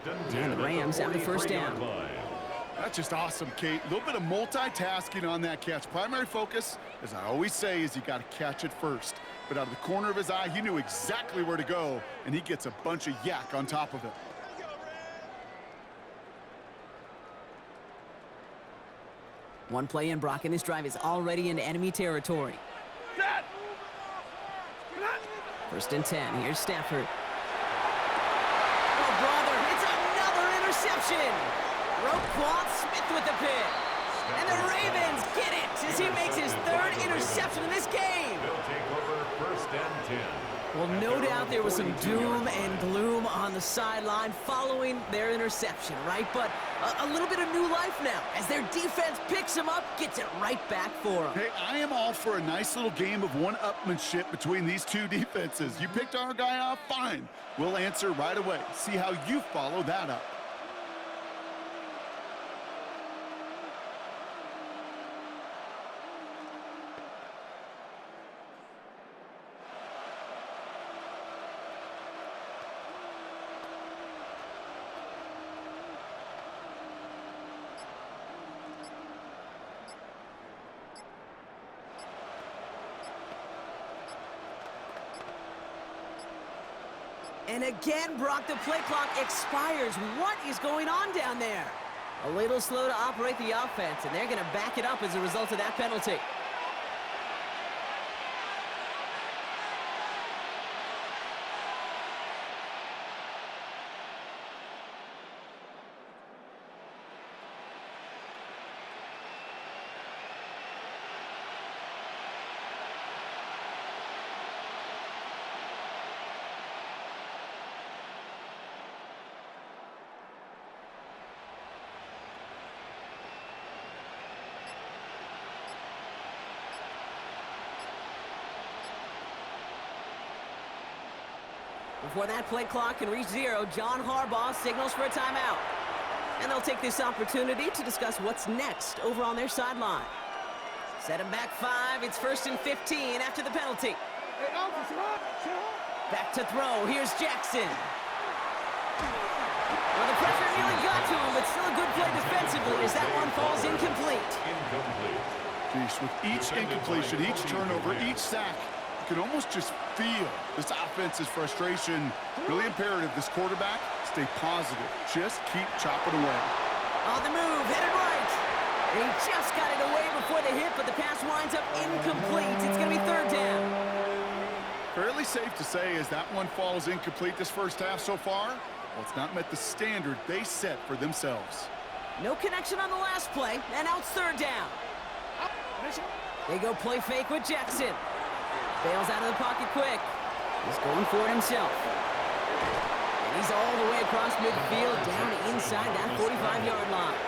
And the Rams have the first down. That's just awesome, Kate. A little bit of multitasking on that catch. Primary focus, as I always say, is you got to catch it first. But out of the corner of his eye, he knew exactly where to go, and he gets a bunch of yak on top of it. One play in, Brock, and this drive is already into enemy territory. First and 10. Here's Stafford. Oh, brother, it's another interception. Roquan Smith with the pick. And the Ravens get it as he makes his third interception in this game. They'll take over first and 10. Well, no doubt there was some doom and gloom on the sideline following their interception, right? But a little bit of new life now as their defense picks him up, gets it right back for him. Hey, I am all for a nice little game of one-upmanship between these two defenses. You picked our guy off, fine. We'll answer right away. See how you follow that up. And again, Brock, the play clock expires. What is going on down there? A little slow to operate the offense, and they're going to back it up as a result of that penalty. Before that play clock can reach zero, John Harbaugh signals for a timeout. And they'll take this opportunity to discuss what's next over on their sideline. Set him back 5. It's first and 15 after the penalty. Back to throw. Here's Jackson. Well, the pressure nearly got to him, but still a good play defensively as that one falls incomplete. Geez, with each incompletion, each turnover, each sack, you can almost just feel this offense's frustration. Really imperative, this quarterback, stay positive. Just keep chopping away. On the move, headed right. And he just got it away before the hit, but the pass winds up incomplete. It's going to be third down. Fairly safe to say as that one falls incomplete this first half so far, well, it's not met the standard they set for themselves. No connection on the last play, and now it's third down. They go play fake with Jackson. Bails out of the pocket quick. He's going for it himself. And he's all the way across midfield, down inside that 45-yard line.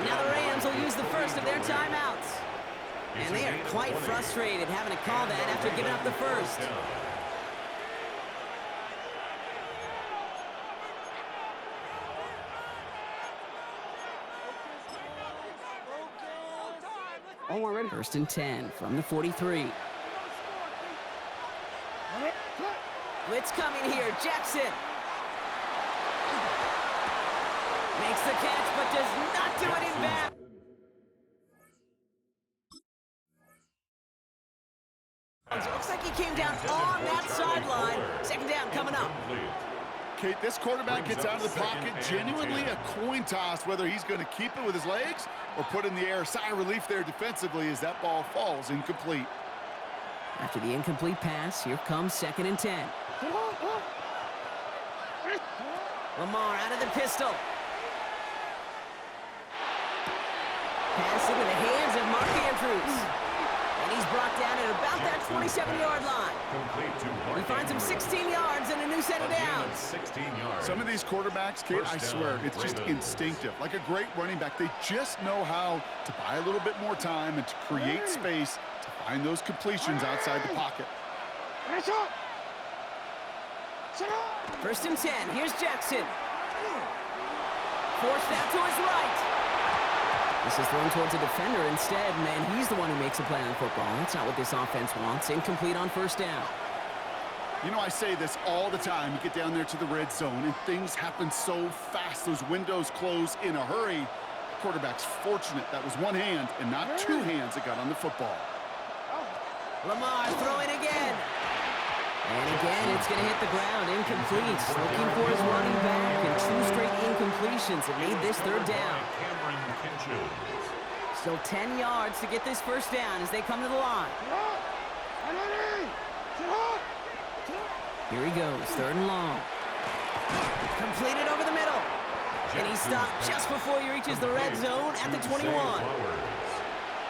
Now the Rams will use the first of their timeouts. And they are quite frustrated having to call that after giving up the first. First and 10 from the 43. Blitz coming here, Jackson. Makes the catch, but does not do it in back. It looks like he came down on that sideline. Second down coming up. Kate, this quarterback gets out of the pocket, genuinely a coin toss, whether he's going to keep it with his legs or put in the air. Sigh of relief there defensively as that ball falls incomplete. After the incomplete pass, here comes second and 10. Lamar out of the pistol. Pass into the hands of Mark Andrews. And he's brought down at about that 47-yard line. He finds him 16 yards and a new set of downs. 16 yards. Some of these quarterbacks, Kate, I swear, it's just instinctive. Like a great running back, they just know how to buy a little bit more time and to create space to find those completions outside the pocket. First and 10. Here's Jackson. Forced out to his right. This is thrown towards a defender instead, and he's the one who makes a play on football. That's not what this offense wants. Incomplete on first down. You know, I say this all the time. You get down there to the red zone, and things happen so fast. Those windows close in a hurry. Quarterback's fortunate that was one hand and not two hands that got on the football. Lamar throwing again. And again, it's going to hit the ground. Incomplete. Looking for his running back, and 2 straight incompletions have made this third down. Still 10 yards to get this first down as they come to the line. Here he goes, 3rd and long. Completed over the middle. And he stopped just before he reaches the red zone at the 21.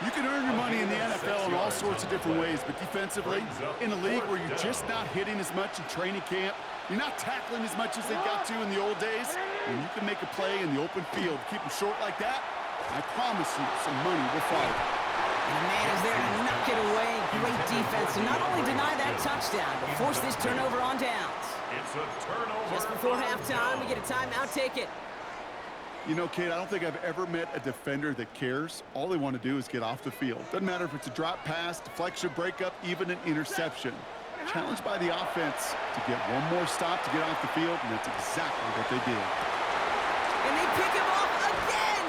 You can earn your money in the NFL in all sorts of different ways, but defensively, in a league where you're just not hitting as much in training camp, you're not tackling as much as they got to in the old days, and you can make a play in the open field, keep them short like that, I promise you some money will follow. And the man is there to knock it away. Great defense to not only deny that touchdown, but force this turnover on downs. It's a turnover. Just before halftime, we get a timeout. Take it. You know, Kate, I don't think I've ever met a defender that cares. All they want to do is get off the field. Doesn't matter if it's a drop pass, deflection, breakup, even an interception. Challenged by the offense to get one more stop to get off the field, and that's exactly what they did. And they pick him off again.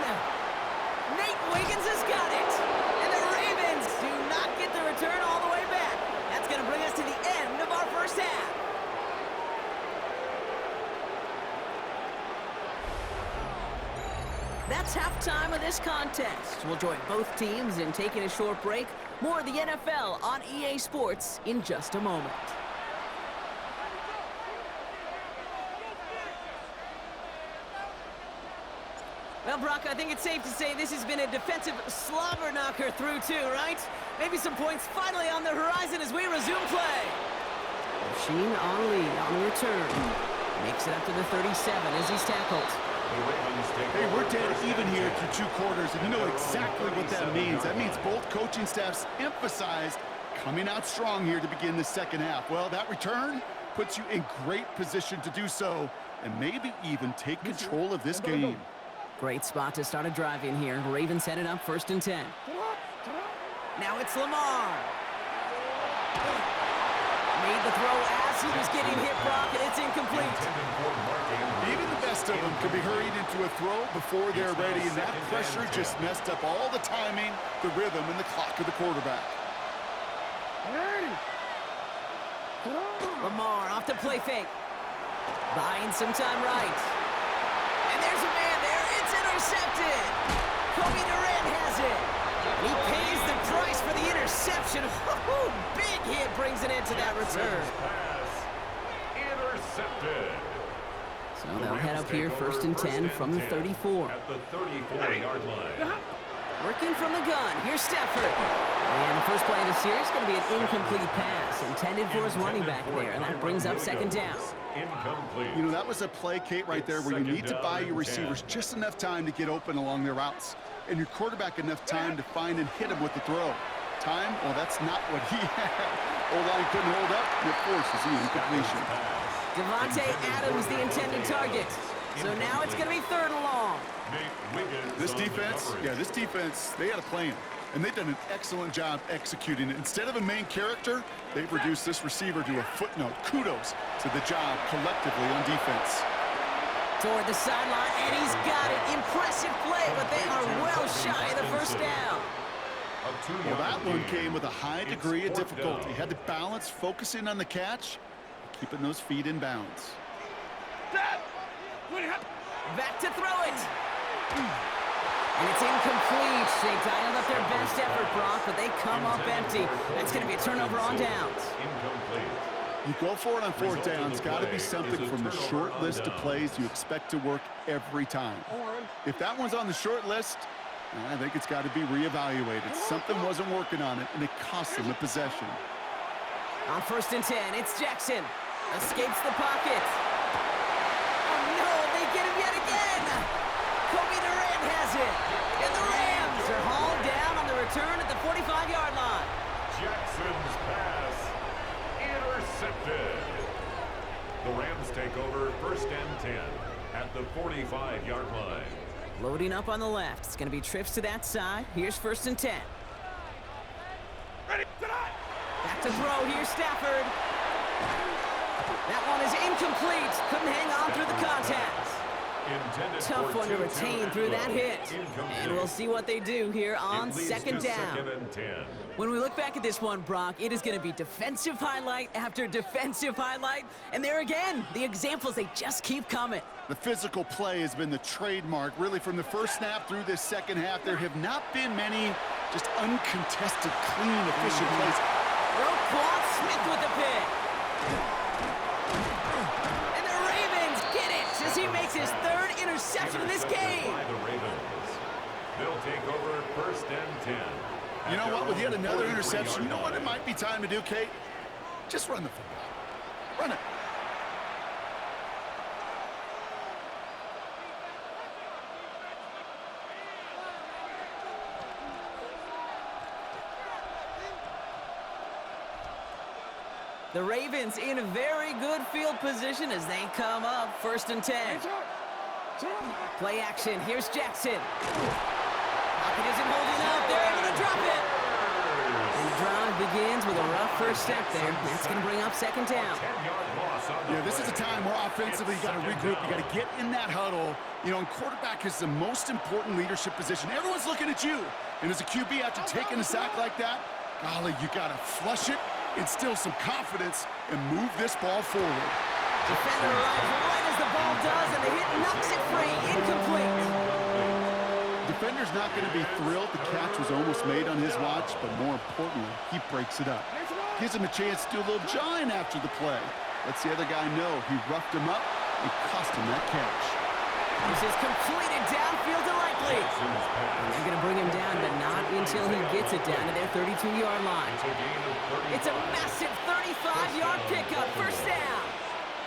Nate Wiggins has got it. And the Ravens do not get the return all the way back. That's going to bring us to the end of our first half. That's halftime of this contest. We'll join both teams in taking a short break. More of the NFL on EA Sports in just a moment. Well, Brock, I think it's safe to say this has been a defensive slobber knocker through two, right? Maybe some points finally on the horizon as we resume play. Machine Ali on the return. Makes it up to the 37 as he's tackled. Hey, we're dead even here through 2 quarters, and you know exactly what that means. That means both coaching staffs emphasized coming out strong here to begin the second half. Well, that return puts you in great position to do so, and maybe even take control of this game. Great spot to start a drive in here. Ravens set it up 1st and 10. Now it's Lamar. Made the throw as he was getting hit, Brock, and it's incomplete. Even the best of them can be hurried into a throw before they're ready, and that pressure just messed up all the timing, the rhythm, and the clock of the quarterback. Lamar off to play fake. Buying some time right. And there's a man there. It's intercepted. Kobe Durant has it. And he pays the price for the interception. Big hit brings it into that return. Intercepted. So they'll head up here 1st and 10 from the 34. At the 34-yard line. Working from the gun. Here's Stafford. And the first play of the series is going to be an incomplete pass intended for his running back there, and that brings up 2nd down. Incomplete. You know, that was a play, Kate, right there where you need to buy your receivers just enough time to get open along their routes, and your quarterback enough time to find and hit him with the throw. Time? Well, that's not what he had. O-line couldn't hold up, and it forces the incompletion. Devontae Adams, the intended target. So now it's going to be 3rd and long. This defense, they had a plan, and they've done an excellent job executing it. Instead of a main character, they've reduced this receiver to a footnote. Kudos to the job collectively on defense. Toward the sideline, and he's got it. Impressive play, but they are well shy of the first down. Well, that one came with a high degree of difficulty. Had to balance focusing on the catch, keeping those feet in bounds. Back to throw it. And it's incomplete. They dialed up their best effort, Brock, but they come up empty. That's going to be a turnover on downs. You go for it on 4th down. It's got to be something from the short list of plays you expect to work every time. If that one's on the short list, I think it's got to be reevaluated. Something wasn't working on it, and it cost them a possession. On 1st and 10, it's Jackson. Escapes the pocket. Oh, no, they get him yet again. Kobe Durant has it. And the Rams are hauled down on the return at the 45-yard line. Jackson's pass intercepted. The Rams take over 1st and 10 at the 45-yard line. Loading up on the left. It's going to be trips to that side. Here's 1st and 10. Back to throw. Here's Stafford. That one is incomplete. Couldn't hang on through the contact. Tough one to retain through that hit. And we'll see what they do here on second down. When we look back at this one, Brock, it is going to be defensive highlight after defensive highlight. And there again, the examples, they just keep coming. The physical play has been the trademark. Really, from the first snap through this second half, there have not been many just uncontested, clean, efficient plays. Roquan Smith with the pick. And the Ravens get it as he makes his third interception in this game. They'll take over first and 10. You know what? With yet another interception, you know what it might be time to do, Kate? Just run the football. Run it. The Ravens in a very good field position as they come up first and 10. Play action. Here's Jackson. Pocket isn't holding up. They're able to drop it. And the drive begins with a rough first step there. That's going to bring up second down. Yeah, this is a time where offensively you got to regroup. You got to get in that huddle. You know, and quarterback is the most important leadership position. Everyone's looking at you. And as a QB, after taking a sack like that, golly, you got to flush it, instill some confidence, and move this ball forward. Defender arrives right as the ball does, and the hit knocks it free. Incomplete. Defender's not going to be thrilled the catch was almost made on his watch, but more importantly, he breaks it up. Gives him a chance to do a little jawing after the play. Lets the other guy know he roughed him up and cost him that catch. This is completed downfield to Likely. They're going to bring him down, but not until he gets it down to their 32-yard line. It's a massive 35-yard pickup, first down.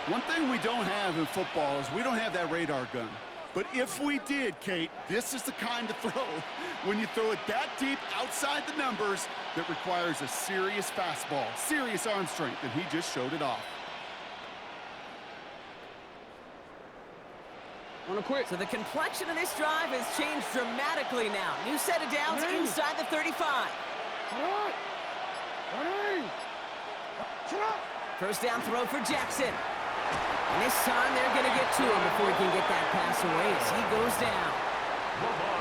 One thing we don't have in football is we don't have that radar gun. But if we did, Kate, this is the kind of throw, when you throw it that deep outside the numbers, that requires a serious fastball, serious arm strength, and he just showed it off. So the complexion of this drive has changed dramatically now. New set of downs inside the 35. First down throw for Jackson. And this time they're going to get to him before he can get that pass away as he goes down.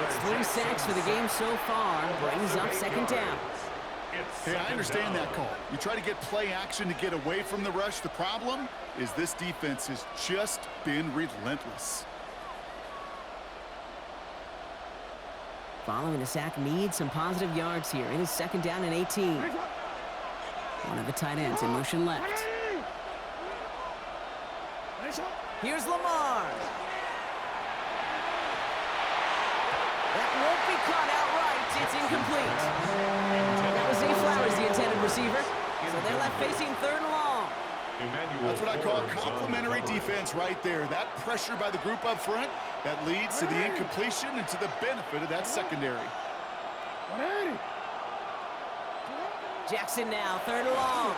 It's 3 sacks for the game so far. Brings up second down. Hey, I understand that call. You try to get play action to get away from the rush. The problem is this defense has just been relentless. Following the sack needs some positive yards here. It is second down and 18. One of the tight ends in motion left. Here's Lamar. That won't be caught outright. It's incomplete. That was Zay Flowers, the intended receiver. So they're left facing third and long. That's what I call complementary defense right there. That pressure by the group up front, that leads to the incompletion and to the benefit of that secondary. Jackson now, third and long.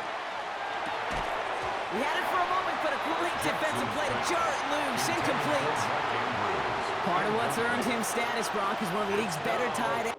We had it for a moment, but a great defensive play to jar it loose. Incomplete. Part of what's earned him status, Brock, is one of the league's better tight ends.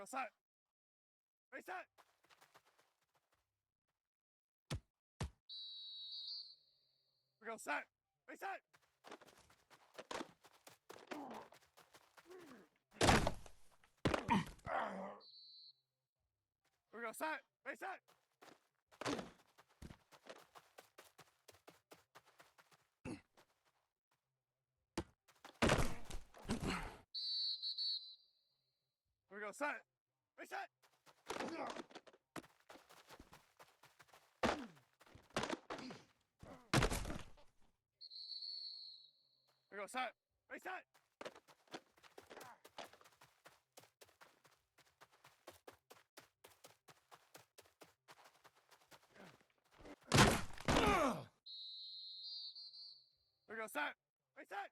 go set. Reset. We go set. Reset. We go set. Reset. We go set. Reset. We go set. Reset. We go set. Reset.